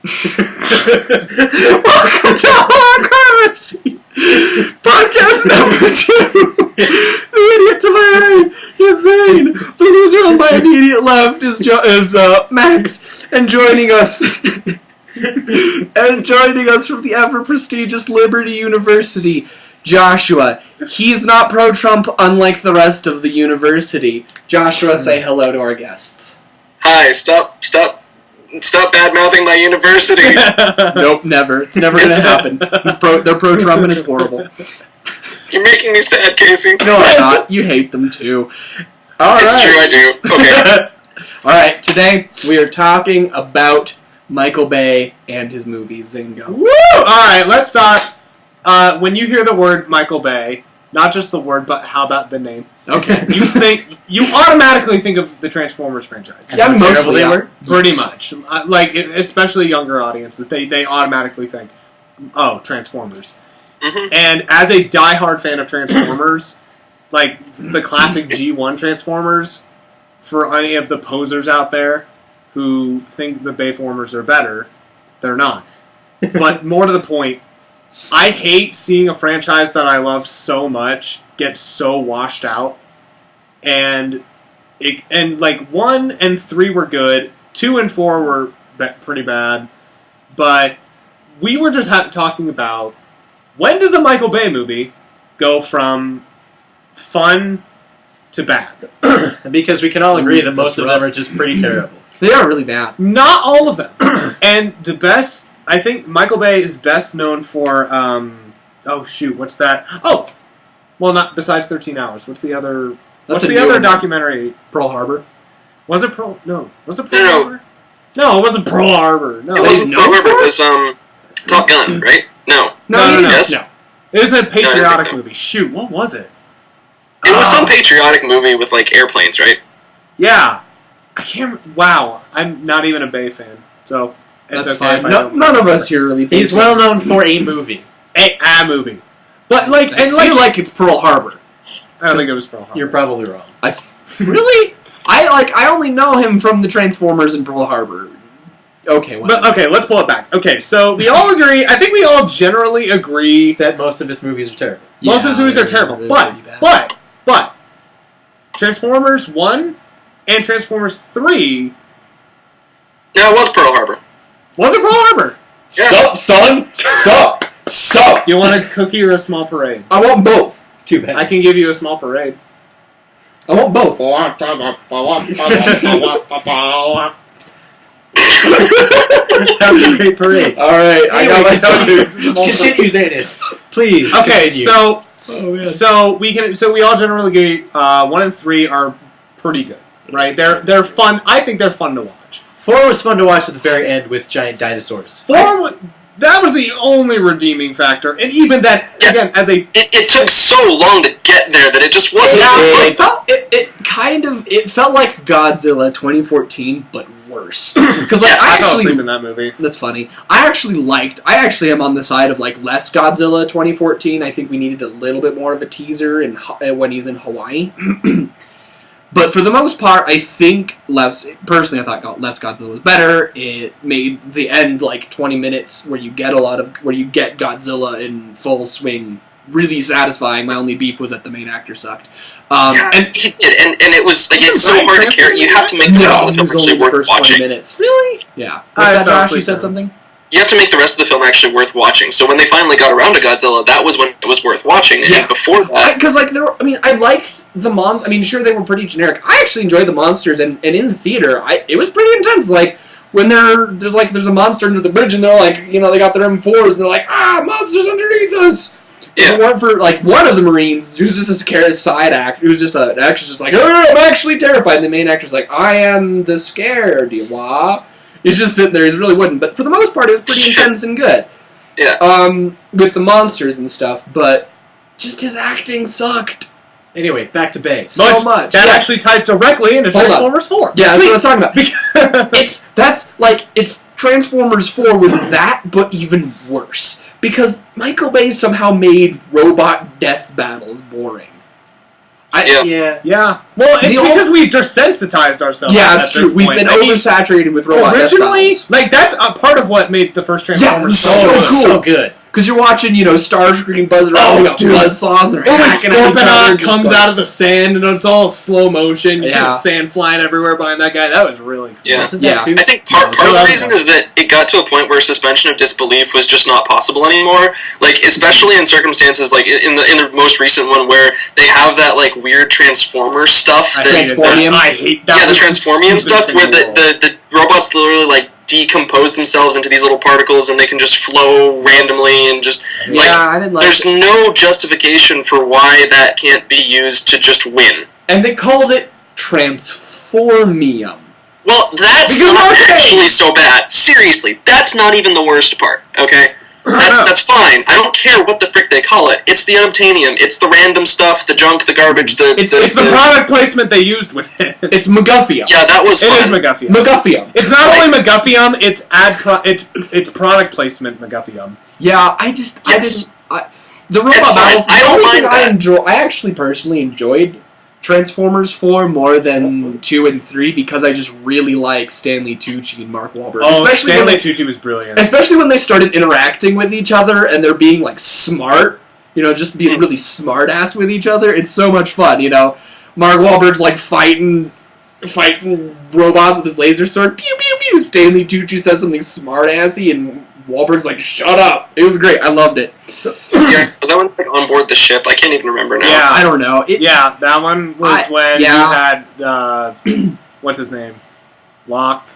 Welcome to Holocraft! Podcast number 2! The idiot to my right is Zane. The loser on my immediate left is Max. And joining us from the ever prestigious Liberty University, Joshua. He's not pro-Trump, unlike the rest of the university. Joshua, say hello to our guests. Hi, stop bad-mouthing my university. Nope, never. It's never going to happen. They're pro-Trump and it's horrible. You're making me sad, Casey. No, I'm not. You hate them too. It's true, I do. Okay. Alright, today we are talking about Michael Bay and his movies. Zingo. Woo! Alright, let's start. When you hear the word Michael Bay, not just the word, but how about the name? Okay. You automatically think of the Transformers franchise. Yeah, mostly. Pretty much. Especially younger audiences, they automatically think, oh, Transformers. Mm-hmm. And as a diehard fan of Transformers, like the classic G1 Transformers, for any of the posers out there who think the Bayformers are better, they're not. But more to the point, I hate seeing a franchise that I love so much get so washed out. And 1 and 3 were good, 2 and 4 were pretty bad. But we were just talking about, when does a Michael Bay movie go from fun to bad? Because we can all agree that most of them are just pretty terrible. They are really bad. Not all of them. And the best, I think Michael Bay is best known for, what's that? Oh! Well, not besides 13 Hours. What's the other documentary? Pearl Harbor. Was it Pearl? No. Was it Pearl Harbor? No, it wasn't Pearl Harbor. No. It wasn't Pearl Harbor. It was, Top Gun, right? No. No. Yes? No. It was a patriotic so. movie. Shoot, what was it? It was some patriotic movie with, airplanes, right? Yeah. I can't... Wow. I'm not even a Bay fan, so... It's That's okay fine. if I don't None of us here really... He's well known for a movie. A movie. But, I feel like it's Pearl Harbor. I don't think it was Pearl Harbor. You're probably wrong. Really? I only know him from the Transformers and Pearl Harbor. Okay, But, okay, let's pull it back. Okay, so we all agree... I think we all generally agree... That most of his movies are terrible. Most of his movies are terrible. But... Transformers 1 and Transformers 3... Yeah, it was Pearl Harbor. Was it Pearl Harbor? Yeah. Sup, son? Sup? Do you want a cookie or a small parade? I want both. Too bad. I can give you a small parade. I want both. That was a great parade. Alright, I got myself... Continue, Zayn. Please. Okay, continue. so we all generally agree 1 and 3 are pretty good, right? They're fun. I think they're fun to watch. 4 was fun to watch at the very end with giant dinosaurs. 4 that was the only redeeming factor, and even that again as a it took so long to get there that it just wasn't. It felt like Godzilla 2014, but worse. Because I fell asleep in that movie. That's funny. I actually am on the side of less Godzilla 2014. I think we needed a little bit more of a teaser when he's in Hawaii. But for the most part, I think personally, I thought less Godzilla was better. It made the end 20 minutes where you get Godzilla in full swing really satisfying. My only beef was that the main actor sucked. And he did, and it was it's so hard to carry. You have to make the rest of the film actually worth watching. 20 minutes. Really? Yeah. What's that, Josh? You said something? You have to make the rest of the film actually worth watching. So when they finally got around to Godzilla, that was when it was worth watching. And before that, because I liked the sure they were pretty generic. I actually enjoyed the monsters, and in the theater, it was pretty intense. When there's a monster under the bridge, and they're they got their M4s, and they're like, monsters underneath us. Yeah. If it weren't for one of the Marines, who's just a side act, who's just an actor's just I'm actually terrified. And the main actor's I am the scared, wah. He's just sitting there. He's really wooden. But for the most part, it was pretty intense and good. Yeah. With the monsters and stuff, but just his acting sucked. Anyway, back to Bay. So much. That actually ties directly into Transformers 4. Yeah, that's what I was talking about. It's Transformers 4 was that, but even worse. Because Michael Bay somehow made robot death battles boring. Yeah. Well, it's because we desensitized ourselves. Yeah, that's true. We've been oversaturated with robot originally, like, that's a part of what made the first Transformers so good. Because you're watching, Starscream buzzing around, they got buzzsaws, and they're hacking at each other. Scorponok comes out of the sand, and it's all slow motion. You see the sand flying everywhere behind that guy. That was really cool. Yeah. I think part of the reason is that it got to a point where suspension of disbelief was just not possible anymore. Like, especially in circumstances like in the most recent one where they have that like weird Transformer stuff. I hate that. Yeah, the Transformium stuff where the robots literally like decompose themselves into these little particles and they can just flow randomly and just there's no justification for why that can't be used to just win. And they called it Transformium. Well, that's not actually so bad. Seriously, that's not even the worst part, okay? That's fine. I don't care what the frick they call it. It's the unobtainium. It's the random stuff, the junk, the garbage, It's the product placement they used with it. It's McGuffium. Yeah, that was fun. It is McGuffium. McGuffium. It's not only McGuffium, it's product placement McGuffium. Yeah, the robot battles. I don't mind that. I actually personally enjoyed Transformers 4 more than 2 and 3 because I just really like Stanley Tucci and Mark Wahlberg. Oh, Stanley Tucci was brilliant. Especially when they started interacting with each other and they're being like smart, just being really smart ass with each other. It's so much fun, Mark Wahlberg's like fighting robots with his laser sword. Pew pew pew. Stanley Tucci says something smart assy and Wahlberg's like, shut up. It was great. I loved it. Yeah, was that one like on board the ship? I can't even remember now. Yeah, I don't know. That one was when you had what's his name? Locke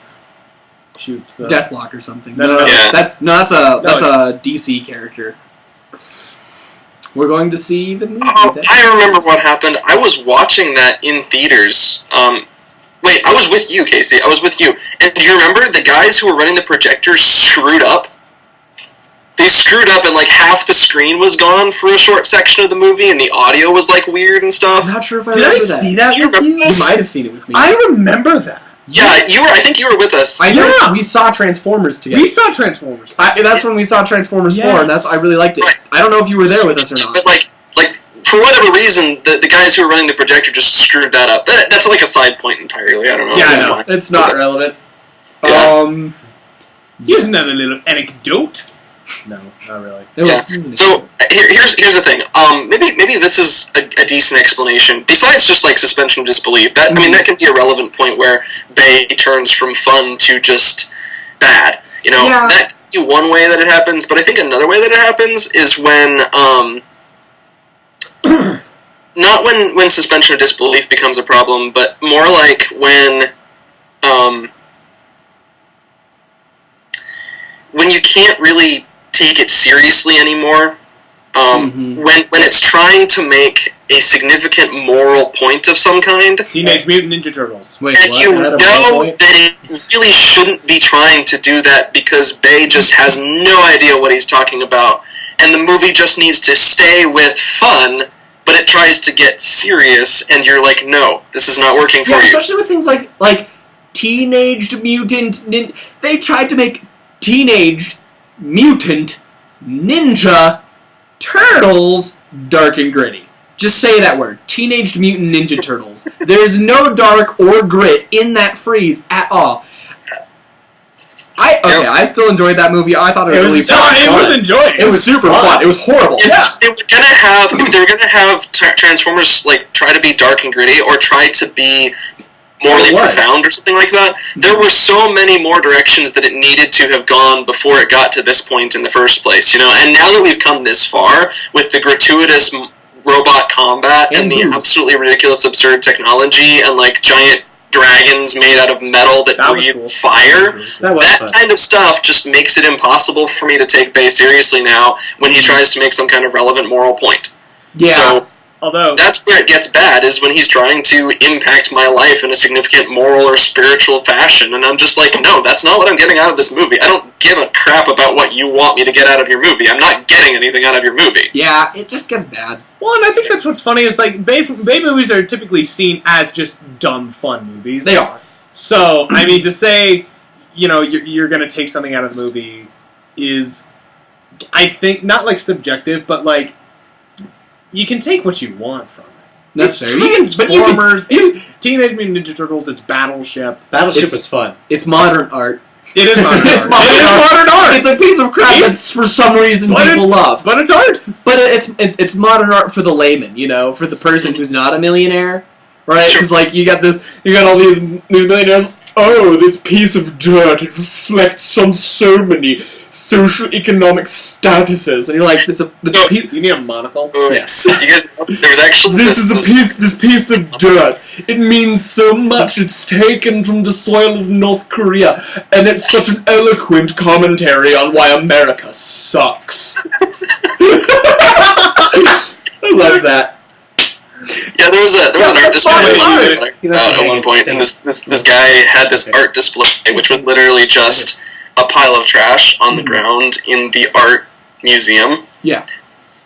shoots the Deathlock or something. No. That's a DC character. We're going to see the movie. Oh, I remember what happened. I was watching that in theaters. Wait, I was with you, Casey. I was with you. And do you remember the guys who were running the projectors screwed up? They screwed up and like half the screen was gone for a short section of the movie and the audio was like weird and stuff. I'm not sure if I Did remember I that. see that with you? You might have seen it with me. I remember that. Yeah, I think you were with us. We saw Transformers together. We saw Transformers. That's when we saw Transformers 4, and I really liked it. Right. I don't know if you were there with us or not. But like for whatever reason, the guys who were running the projector just screwed that up. That's like a side point entirely. I don't know. Yeah, I know. It's not relevant. Yeah. Here's another little anecdote. No, not really. So here's the thing. Maybe this is a decent explanation. Besides just like suspension of disbelief, that can be a relevant point where Bay turns from fun to just bad. That could be one way that it happens. But I think another way that it happens is when not when suspension of disbelief becomes a problem, but more like when you can't really take it seriously anymore, when it's trying to make a significant moral point of some kind. Teenage Mutant Ninja Turtles. Wait, and you know that it really shouldn't be trying to do that because Bay just has no idea what he's talking about, and the movie just needs to stay with fun, but it tries to get serious, and you're like, no, this is not working for you. Especially with things like Teenage Mutant they tried to make Teenage Mutant Ninja Turtles dark and gritty. Just say that word. Teenage Mutant Ninja Turtles. There's no dark or grit in that freeze at all. I still enjoyed that movie. I thought it was really fun. It was enjoyable. It was super fun. It was horrible. If they were gonna have Transformers like try to be dark and gritty or try to be morally profound or something like that, there were so many more directions that it needed to have gone before it got to this point in the first place, and now that we've come this far with the gratuitous robot combat and the absolutely ridiculous absurd technology and like giant dragons made out of metal that breathe fire, that kind of stuff just makes it impossible for me to take Bay seriously now when he tries to make some kind of relevant moral point. So although that's where it gets bad, is when he's trying to impact my life in a significant moral or spiritual fashion, and I'm just like, no, that's not what I'm getting out of this movie. I don't give a crap about what you want me to get out of your movie. I'm not getting anything out of your movie. Yeah, it just gets bad. Well, and I think that's what's funny is like Bay movies are typically seen as just dumb fun movies. They are. So I mean, to say you're going to take something out of the movie is, I think, not like subjective, but like you can take what you want from it. necessary. Transformers, it's Teenage Mutant Ninja Turtles, it's Battleship. Battleship was fun. It's modern art. It is modern It's art. modern It is art. modern art. It's a piece of crap that's for some reason people love. But it's art. But it's modern art for the layman, for the person who's not a millionaire, right? Because you got all these millionaires. Oh, this piece of dirt, it reflects on so many social economic statuses, and you're like, Do you need a monocle? yes. You guys, there was actually This piece of dirt. It means so much. It's taken from the soil of North Korea, and it's such an eloquent commentary on why America sucks. I love that. Yeah, there was an art display at one point, and Dang this guy had this art display, which was literally just a pile of trash on the ground in the art museum. Yeah.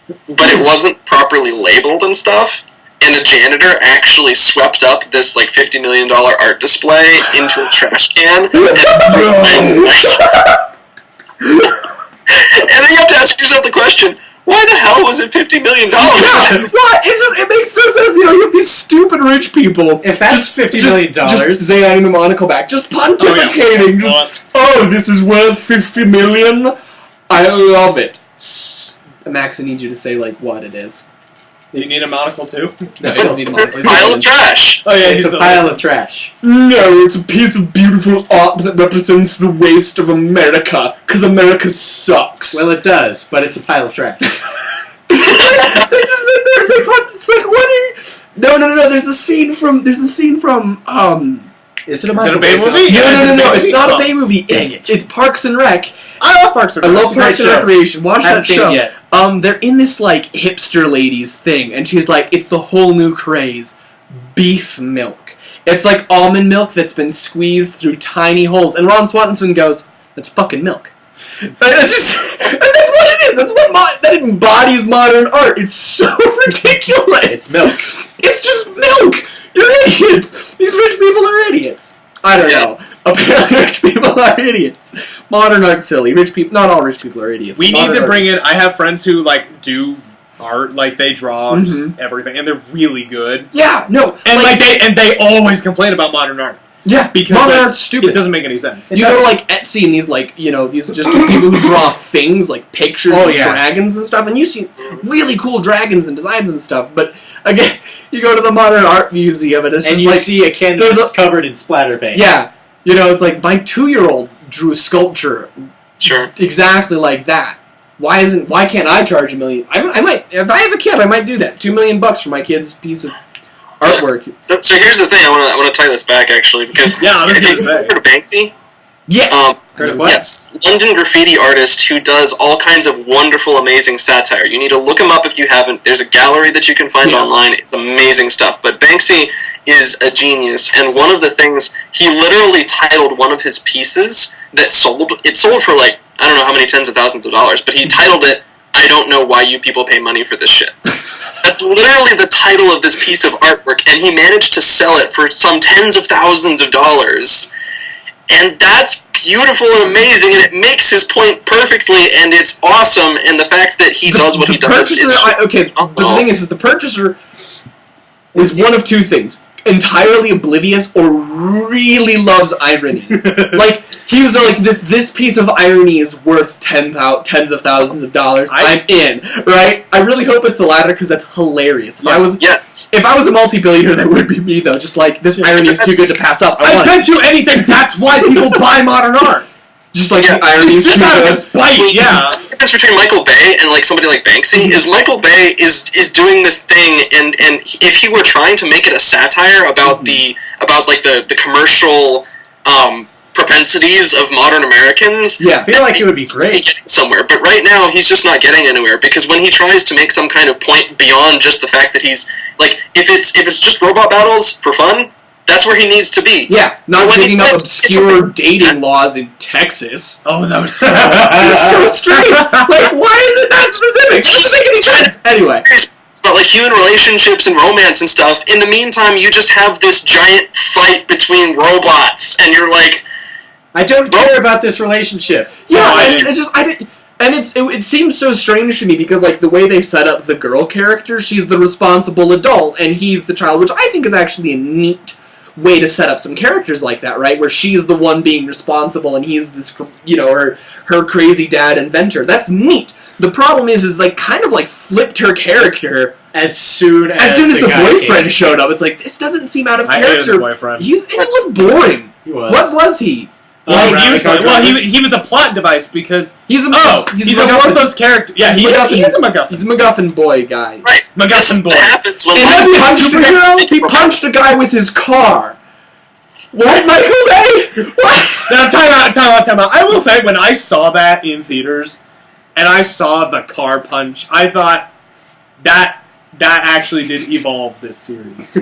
But it wasn't properly labeled and stuff, and the janitor actually swept up this $50 million art display into a trash can. And then you have to ask yourself the question, why the hell was it $50 million? What? It makes no sense. You have these stupid rich people. If that's $50 million, just Zayn the monocle back, just pontificating. This is worth $50 million. I love it. Max, I need you to say what it is. Do you need a monocle too? No, he doesn't need a monocle. Pile of trash. Oh yeah, it's a pile of trash. No, it's a piece of beautiful art that represents the waste of America, because America sucks. Well, it does, but it's a pile of trash. They just sit there and it's like, what are you... No, there's a scene from, Is it a Michael Bay movie? No, it's not a Bay movie. It's Parks and Rec. I love Parks and Rec. I love Parks and Recreation. Watch that show. Seen it yet. They're in this hipster ladies thing, and she's like, it's the whole new craze, beef milk. It's like almond milk that's been squeezed through tiny holes, and Ron Swanson goes, "That's fucking milk." And that's what it is. That embodies modern art. It's so ridiculous. It's milk. It's just milk. You're idiots. These rich people are idiots. I don't know. Apparently, rich people are idiots. Modern art's silly. Rich people, not all rich people are idiots. We need to bring in. I have friends who do art, they draw just everything, and they're really good. Yeah, no, and they always complain about modern art. Yeah, because modern art's stupid. It doesn't make any sense. You go to Etsy and these these just people who draw things pictures of dragons and stuff, and you see really cool dragons and designs and stuff. But again, you go to the modern art museum and it's and just you see a canvas covered in splatter paint. Yeah, it's like my 2-year-old drew a sculpture, exactly like that. Why can't I charge $1 million? I might, if I have a kid, I might do that. $2 million for my kid's piece of artwork. So here's the thing. I want to tie this back actually because I was have you heard of Banksy? Yes. Heard of what? Yes, London graffiti artist who does all kinds of wonderful, amazing satire. You need to look him up if you haven't. There's a gallery that you can find online. It's amazing stuff. But Banksy is a genius, and one of the things he literally titled one of his pieces that sold. It sold for I don't know how many tens of thousands of dollars, but he titled it, "I don't know why you people pay money for this shit." That's literally the title of this piece of artwork, and he managed to sell it for some tens of thousands of dollars. And that's beautiful and amazing, and it makes his point perfectly, and it's awesome, and the fact that he does what he does... The thing is the purchaser is one of two things. Entirely oblivious or really loves irony. He's this piece of irony is worth tens of thousands of dollars. I'm in, right? I really hope it's the latter because that's hilarious. If I was a multi-billionaire, that would be me though. Just this irony is too good to pass up. I bet you anything that's why people buy modern art. Just the irony is too good. Spite, The difference between Michael Bay and somebody like Banksy is Michael Bay is doing this thing, and if he were trying to make it a satire about the commercial propensities of modern Americans, I feel like it would be great. He'd be getting somewhere, but right now he's just not getting anywhere because when he tries to make some kind of point beyond just the fact that he's if it's just robot battles for fun. That's where he needs to be. Yeah, not digging up obscure dating laws in Texas. Oh, that was so... so strange. Why is it that specific? It doesn't make any sense. Anyway. It's about human relationships and romance and stuff. In the meantime, you just have this giant fight between robots, and you're I don't care about this relationship. Yeah, And it seems so strange to me because, like, the way they set up the girl character, she's the responsible adult, and he's the child, which I think is actually a neat way to set up some characters like that, right? Where she's the one being responsible, and he's this, her crazy dad inventor. That's neat. The problem is like, kind of, like, flipped her character as soon as the boyfriend showed up. It's like, this doesn't seem out of character. I hated the boyfriend. He was boring. He was. What was he? He was a plot device because he's a worthless character. Yeah, he is a MacGuffin. He's a MacGuffin boy guy. Right. MacGuffin boy. Happens when And then he punched a guy with his car. What, Michael Bay? What? Now, time out. I will say, when I saw that in theaters, and I saw the car punch, I thought that actually did evolve this series.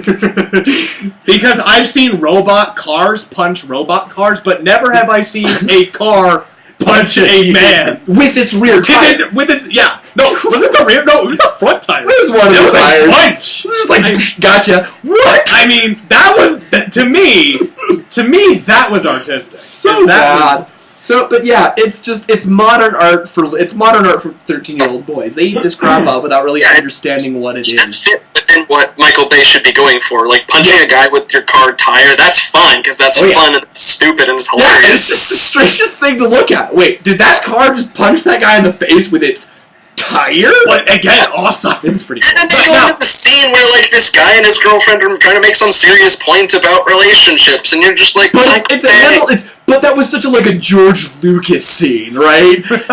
Because I've seen robot cars punch robot cars, but never have I seen a car punch a man. With its rear tire. No, was it the rear? No, it was the front tire. It was one of the tires. A punch. It was just like, gotcha. What? I mean, that was, to me, that was artistic. So bad. But yeah, it's modern art for 13-year-old boys. They eat this crap up without really understanding what it is. That fits within what Michael Bay should be going for. Like, punching a guy with your car tire, that's fun, because that's fun and stupid and it's hilarious. Yeah, it's just the strangest thing to look at. Wait, did that car just punch that guy in the face with its tire? But again, awesome. It's pretty cool. And then they go into the scene where, like, this guy and his girlfriend are trying to make some serious point about relationships, and you're just like, but but that was such a George Lucas scene, right? Yeah.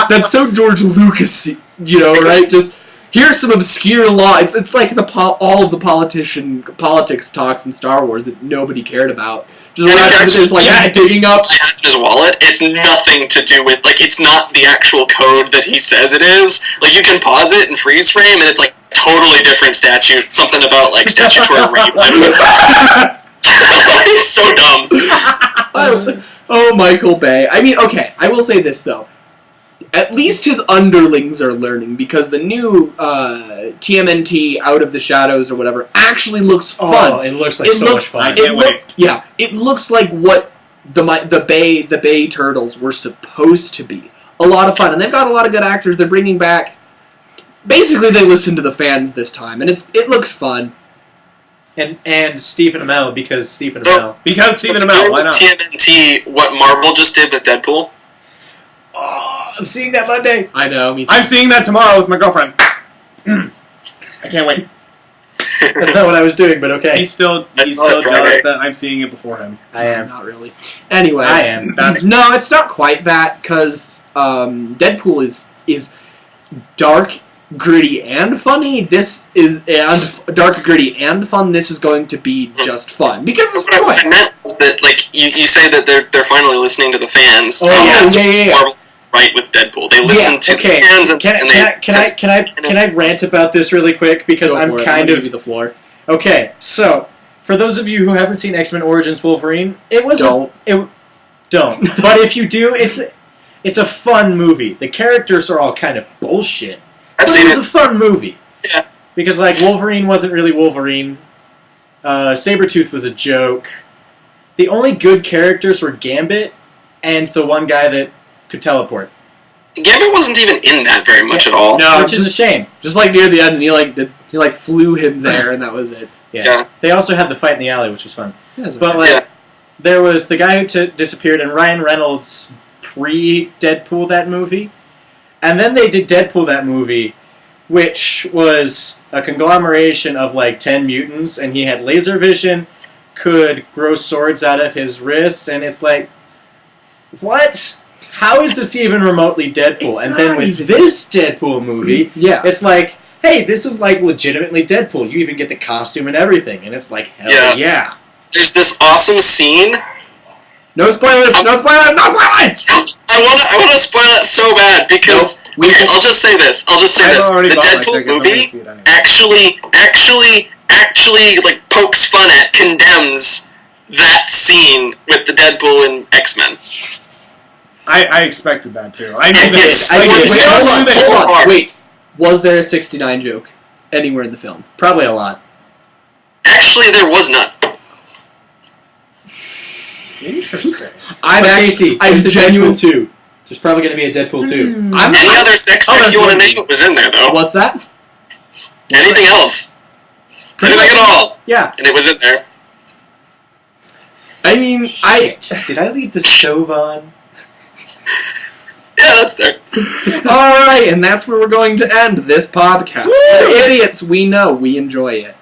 That's so George Lucas, right? Just here's some obscure law. It's like all of the politics talks in Star Wars that nobody cared about. Just digging up in his wallet. It's nothing to do with, like, it's not the actual code that he says it is. Like, you can pause it and freeze frame, and it's like totally different statute. Something about, like, statutory rape. It's so dumb. Oh, Michael Bay. I mean, okay, I will say this, though. At least his underlings are learning, because the new TMNT Out of the Shadows or whatever actually looks fun. Oh, it looks like so much fun. I can't wait. Yeah, it looks like what the Bay Turtles were supposed to be. A lot of fun, and they've got a lot of good actors. They're bringing back. Basically, they listened to the fans this time, and it looks fun. And Stephen Amell, because Stephen Amell. Because Stephen Amell, why not? TMNT, what Marvel just did with Deadpool. Oh, I'm seeing that Monday. I know, me too. I'm seeing that tomorrow with my girlfriend. I can't wait. That's not what I was doing, but okay. He's still jealous that I'm seeing it before him. I am. Not really. Anyways. I am. No, it's not quite that, because Deadpool is dark, gritty, and funny. This is dark, gritty, and fun. This is going to be just fun, because it's what I meant is that, like, you say that they're finally listening to the fans. Yeah. Marvel right with Deadpool. They listen to the fans, and can I rant about this really quick, because I'm kind of give you the floor. Okay, so for those of you who haven't seen X-Men Origins Wolverine, don't. But if you do, it's a fun movie. The characters are all kind of bullshit. I've seen it was a fun movie. Yeah. Because, like, Wolverine wasn't really Wolverine. Sabretooth was a joke. The only good characters were Gambit and the one guy that could teleport. Gambit wasn't even in that very much at all. No, which is a shame. Just like near the end, he flew him there, and that was it. Yeah. They also had the fight in the alley, which was fun. But, okay. there was the guy who disappeared, and Ryan Reynolds pre-Deadpool that movie. And then they did Deadpool that movie, which was a conglomeration of, 10 mutants, and he had laser vision, could grow swords out of his wrist, and it's like, what? How is this even remotely Deadpool? And then with this Deadpool movie, it's like, hey, this is legitimately Deadpool. You even get the costume and everything, and it's like, hell yeah. There's this awesome scene. No spoilers! No spoilers! No spoilers! I want to spoil it so bad because I'll just say this. The Deadpool movie actually pokes fun at, condemns that scene with the Deadpool and X-Men. Yes. I expected that too. I did. Wait, was there a 69 joke anywhere in the film? Probably a lot. Actually, there was none. Interesting. I'm genuine too. There's probably going to be a Deadpool 2. Any other sex Oh, tech there's you want to one. name was in there, though. What's that? Anything else? Anything at all? Yeah. And it was in there. I mean, Shit. Did I leave the stove on? Yeah, that's there. All right, and that's where we're going to end this podcast. We're idiots, we know. We enjoy it.